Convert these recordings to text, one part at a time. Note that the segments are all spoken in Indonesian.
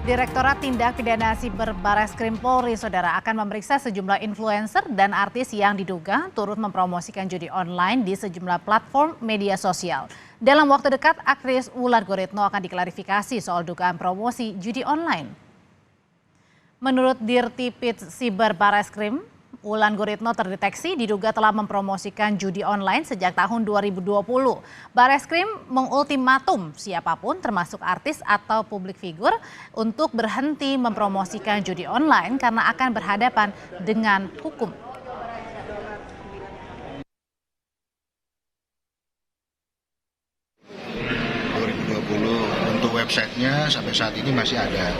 Direktorat Tindak Pidana Siber Barreskrim Polri, Saudara, akan memeriksa sejumlah influencer dan artis yang diduga turut mempromosikan judi online di sejumlah platform media sosial. Dalam waktu dekat, aktris Wulan Guritno akan diklarifikasi soal dugaan promosi judi online. Menurut Dirtipid Siber Barreskrim, Wulan Guritno terdeteksi diduga telah mempromosikan judi online sejak tahun 2020. Barreskrim mengultimatum siapapun termasuk artis atau publik figur untuk berhenti mempromosikan judi online karena akan berhadapan dengan hukum. Untuk websitenya sampai saat ini masih ada.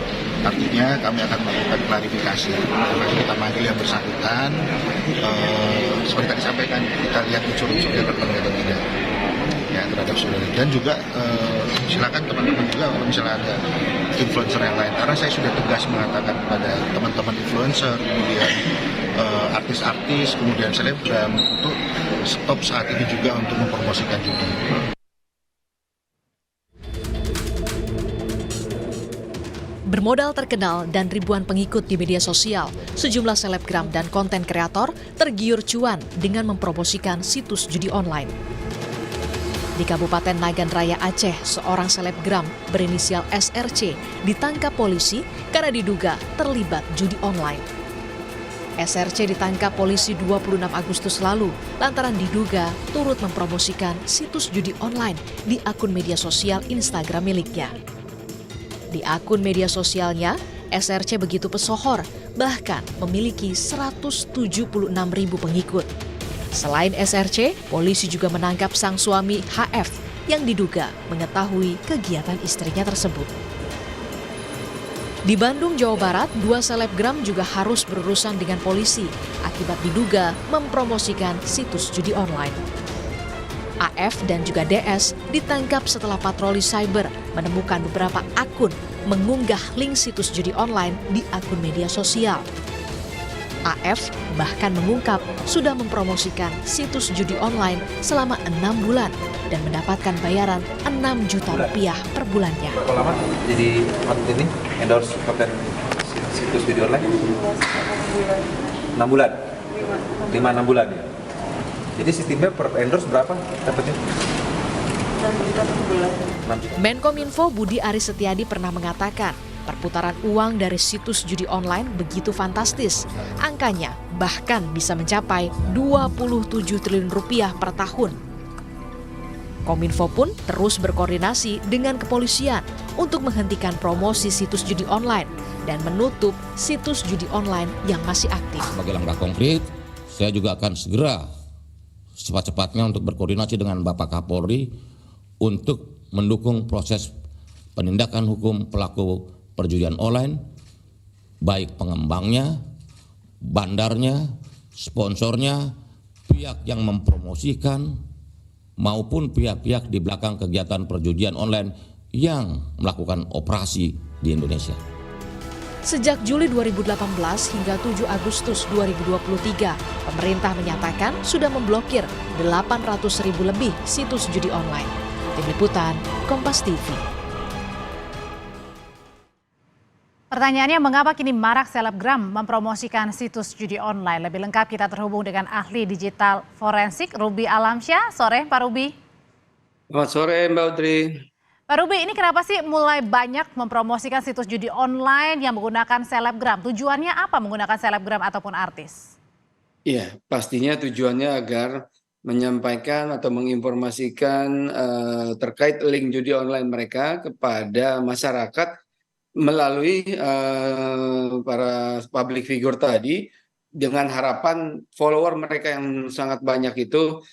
Artinya kami akan melakukan klarifikasi. Masih kita manggil yang bersangkutan. Seperti tadi sampaikan, kita lihat unsur-unsurnya terpenuhi atau tidak ya terhadap saudara. Dan juga silakan teman-teman juga kalau misalnya ada influencer yang lain. Karena saya sudah tegas mengatakan kepada teman-teman influencer, kemudian artis-artis, kemudian selebgram untuk stop saat ini juga untuk mempromosikan judi. Bermodal terkenal dan ribuan pengikut di media sosial, sejumlah selebgram dan konten kreator tergiur cuan dengan mempromosikan situs judi online. Di Kabupaten Nagan Raya Aceh, seorang selebgram berinisial SRC ditangkap polisi karena diduga terlibat judi online. SRC ditangkap polisi 26 Agustus lalu lantaran diduga turut mempromosikan situs judi online di akun media sosial Instagram miliknya. Di akun media sosialnya, SRC begitu pesohor, bahkan memiliki 176.000 pengikut. Selain SRC, polisi juga menangkap sang suami HF yang diduga mengetahui kegiatan istrinya tersebut. Di Bandung, Jawa Barat, dua selebgram juga harus berurusan dengan polisi akibat diduga mempromosikan situs judi online. AF dan juga DS ditangkap setelah patroli cyber menemukan beberapa akun mengunggah link situs judi online di akun media sosial. AF bahkan mengungkap sudah mempromosikan situs judi online selama 6 bulan dan mendapatkan bayaran 6 juta rupiah per bulannya. Berapa lama jadi ini endorse konten situs judi online? 6 bulan. 5-6 bulan ya. Jadi sistemnya per endorse berapa dapatnya? 6 juta per bulan. Menkominfo Budi Aris Setiadi pernah mengatakan perputaran uang dari situs judi online begitu fantastis. Angkanya bahkan bisa mencapai 27 triliun rupiah per tahun. Kominfo pun terus berkoordinasi dengan kepolisian untuk menghentikan promosi situs judi online dan menutup situs judi online yang masih aktif. Sebagai langkah konkret, saya juga akan segera cepat-cepatnya untuk berkoordinasi dengan Bapak Kapolri untuk mendukung proses penindakan hukum pelaku perjudian online, baik pengembangnya, bandarnya, sponsornya, pihak yang mempromosikan, maupun pihak-pihak di belakang kegiatan perjudian online yang melakukan operasi di Indonesia. Sejak Juli 2018 hingga 7 Agustus 2023, pemerintah menyatakan sudah memblokir 800.000 lebih situs judi online. Tim Liputan, Kompas TV. Pertanyaannya, mengapa kini marak selebgram mempromosikan situs judi online? Lebih lengkap kita terhubung dengan ahli digital forensik Ruby Alamsyah. Sore Pak Ruby. Selamat sore Mbak Audrey. Pak Ruby, ini kenapa sih mulai banyak mempromosikan situs judi online yang menggunakan selebgram? Tujuannya apa menggunakan selebgram ataupun artis? Iya, pastinya tujuannya agar menyampaikan atau menginformasikan terkait link judi online mereka kepada masyarakat melalui para public figure tadi, dengan harapan follower mereka yang sangat banyak itu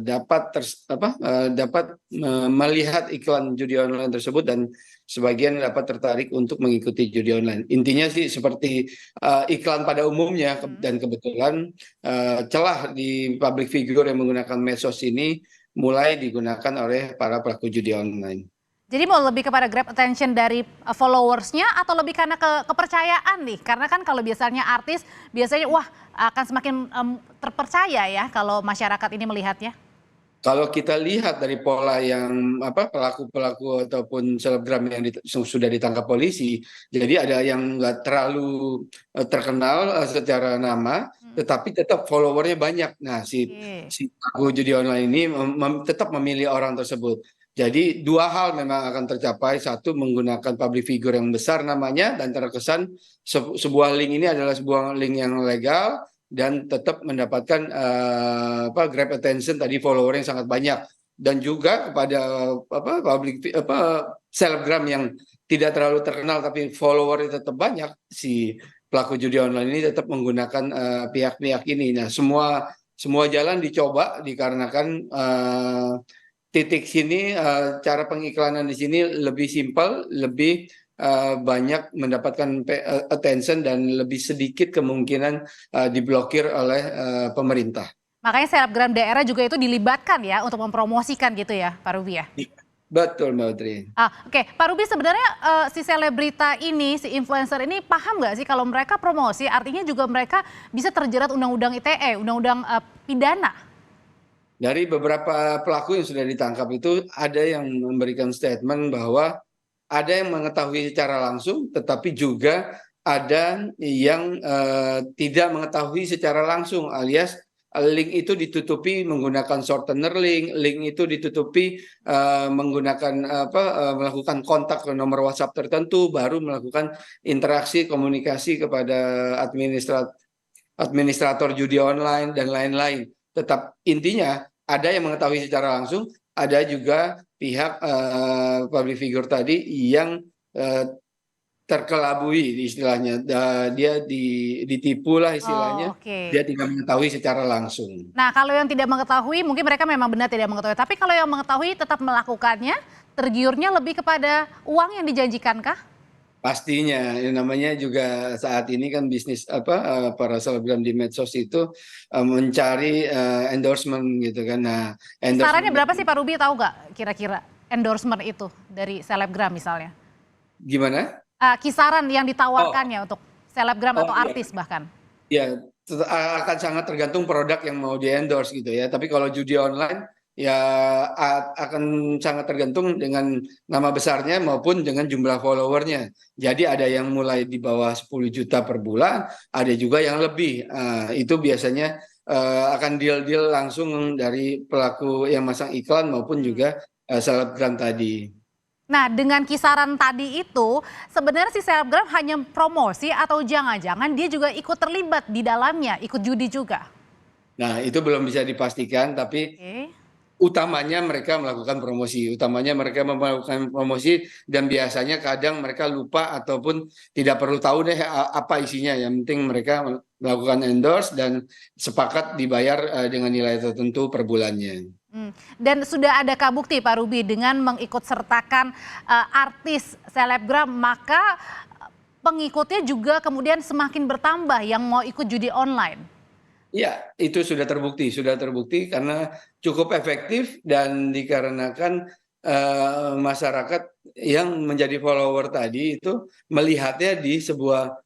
dapat melihat iklan judi online tersebut dan sebagian dapat tertarik untuk mengikuti judi online. Intinya sih seperti iklan pada umumnya, dan kebetulan celah di public figure yang menggunakan medsos ini mulai digunakan oleh para pelaku judi online. Jadi mau lebih kepada grab attention dari followersnya atau lebih karena kepercayaan nih? Karena kan kalau biasanya artis, biasanya wah akan semakin terpercaya ya kalau masyarakat ini melihatnya. Kalau kita lihat dari pola yang pelaku-pelaku ataupun selebgram yang sudah ditangkap polisi, jadi ada yang nggak terlalu terkenal secara nama, tetapi tetap followernya banyak. Nah, si pelaku judi online ini tetap memilih orang tersebut. Jadi dua hal memang akan tercapai. Satu, menggunakan public figure yang besar namanya dan terkesan sebuah link ini adalah sebuah link yang legal dan tetap mendapatkan grab attention tadi, follower yang sangat banyak, dan juga kepada selebgram yang tidak terlalu terkenal tapi followernya tetap banyak, si pelaku judi online ini tetap menggunakan pihak-pihak ini. Nah, semua jalan dicoba dikarenakan titik sini cara pengiklanan di sini lebih simpel, lebih banyak mendapatkan attention dan lebih sedikit kemungkinan diblokir oleh pemerintah. Makanya selebgram daerah juga itu dilibatkan ya untuk mempromosikan gitu ya, Pak Ruby ya? Betul, Mbak Putri. Oke, Pak Ruby, sebenarnya si selebrita ini, si influencer ini paham nggak sih kalau mereka promosi artinya juga mereka bisa terjerat undang-undang ITE, undang-undang pidana? Dari beberapa pelaku yang sudah ditangkap itu ada yang memberikan statement bahwa ada yang mengetahui secara langsung, tetapi juga ada yang tidak mengetahui secara langsung, alias link itu ditutupi menggunakan shortener link itu ditutupi menggunakan melakukan kontak ke nomor WhatsApp tertentu, baru melakukan interaksi komunikasi kepada administrator judi online dan lain-lain. Tetap intinya ada yang mengetahui secara langsung, ada juga pihak public figure tadi yang terkelabui istilahnya, dia ditipu lah istilahnya. Dia tidak mengetahui secara langsung. Nah, kalau yang tidak mengetahui mungkin mereka memang benar tidak mengetahui, tapi kalau yang mengetahui tetap melakukannya, tergiurnya lebih kepada uang yang dijanjikankah? Pastinya, namanya juga saat ini kan bisnis para selebgram di medsos itu mencari endorsement gitu kan. Nah, sarannya berapa sih Pak Ruby, tahu nggak kira-kira endorsement itu dari selebgram misalnya? Gimana? Kisaran yang ditawarkannya untuk selebgram atau artis bahkan? Ya, akan sangat tergantung produk yang mau di-endorse gitu ya. Tapi kalau judi online ya akan sangat tergantung dengan nama besarnya maupun dengan jumlah followernya. Jadi ada yang mulai di bawah 10 juta per bulan, ada juga yang lebih. Itu biasanya akan deal-deal langsung dari pelaku yang masang iklan maupun juga selebgram tadi. Nah, dengan kisaran tadi itu sebenarnya si selebgram hanya promosi atau jangan-jangan dia juga ikut terlibat di dalamnya, ikut judi juga? Nah, itu belum bisa dipastikan, tapi utamanya mereka melakukan promosi, dan biasanya kadang mereka lupa ataupun tidak perlu tahu deh apa isinya. Yang penting mereka melakukan endorse dan sepakat dibayar dengan nilai tertentu per bulannya. Dan sudah adakah bukti Pak Ruby dengan mengikut sertakan artis selebgram maka pengikutnya juga kemudian semakin bertambah yang mau ikut judi online? Ya, itu sudah terbukti karena cukup efektif dan dikarenakan masyarakat yang menjadi follower tadi itu melihatnya di sebuah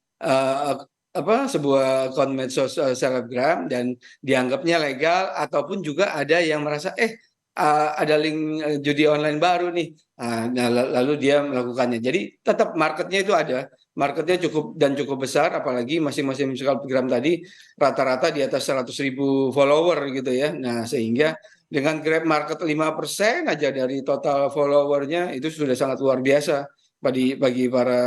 akun medsos selebgram dan dianggapnya legal, ataupun juga ada yang merasa ada link judi online baru nih. Nah, lalu dia melakukannya. Jadi tetap marketnya itu ada. Marketnya cukup besar, apalagi masing-masing selebgram tadi rata-rata di atas 100.000 follower gitu ya. Nah, sehingga dengan grab market 5% aja dari total followernya itu sudah sangat luar biasa bagi para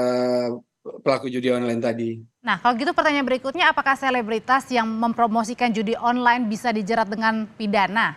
pelaku judi online tadi. Nah, kalau gitu pertanyaan berikutnya, apakah selebritas yang mempromosikan judi online bisa dijerat dengan pidana,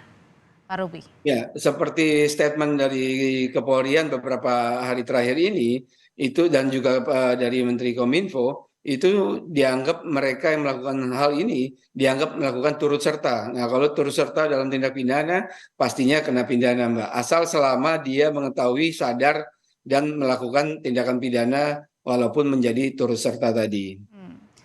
Pak Ruby? Ya, seperti statement dari Kepolisian beberapa hari terakhir ini, itu dan juga dari Menteri Kominfo, itu dianggap mereka yang melakukan hal ini dianggap melakukan turut serta. Nah, kalau turut serta dalam tindak pidana pastinya kena pidana, Mbak. Asal selama dia mengetahui, sadar dan melakukan tindakan pidana walaupun menjadi turut serta tadi.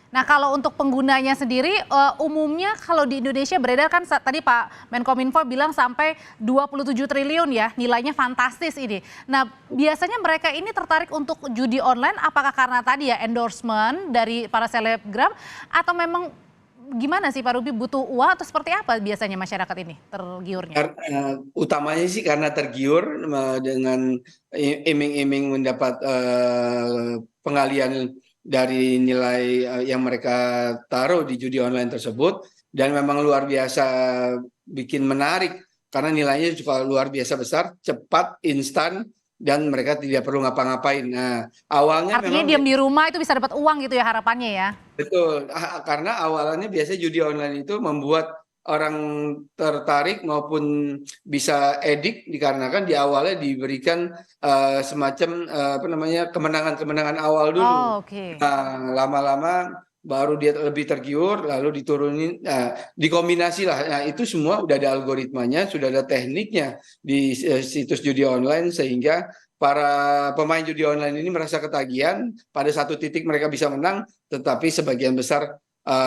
Nah, kalau untuk penggunanya sendiri umumnya kalau di Indonesia beredar kan tadi Pak Menkominfo bilang sampai 27 triliun ya, nilainya fantastis ini. Nah, biasanya mereka ini tertarik untuk judi online apakah karena tadi ya endorsement dari para selebgram atau memang gimana sih Pak Ruby, butuh uang atau seperti apa biasanya masyarakat ini tergiurnya? Utamanya sih karena tergiur dengan iming-iming mendapat pengalian dari nilai yang mereka taruh di judi online tersebut, dan memang luar biasa bikin menarik karena nilainya juga luar biasa besar, cepat, instan, dan mereka tidak perlu ngapa-ngapain. Nah, awalnya Artinya memang diam di rumah itu bisa dapat uang gitu ya harapannya ya? betul, karena awalnya biasanya judi online itu membuat orang tertarik maupun bisa edik dikarenakan di awalnya diberikan semacam apa namanya, kemenangan-kemenangan awal dulu. Oh, oke. Nah, lama-lama baru dia lebih tergiur, lalu diturunin, dikombinasi lah. Nah, itu semua udah ada algoritmanya, sudah ada tekniknya di situs judi online, sehingga para pemain judi online ini merasa ketagihan. Pada satu titik mereka bisa menang, tetapi sebagian besar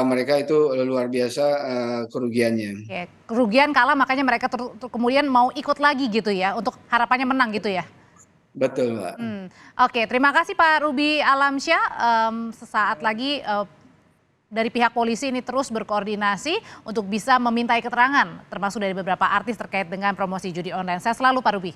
mereka itu luar biasa kerugiannya. Oke, kerugian kalah makanya mereka kemudian mau ikut lagi gitu ya untuk harapannya menang gitu ya? Betul, Mbak. Oke, terima kasih Pak Ruby Alamsyah. Sesaat lagi dari pihak polisi ini terus berkoordinasi untuk bisa memintai keterangan termasuk dari beberapa artis terkait dengan promosi judi online. Saya selalu Pak Ruby.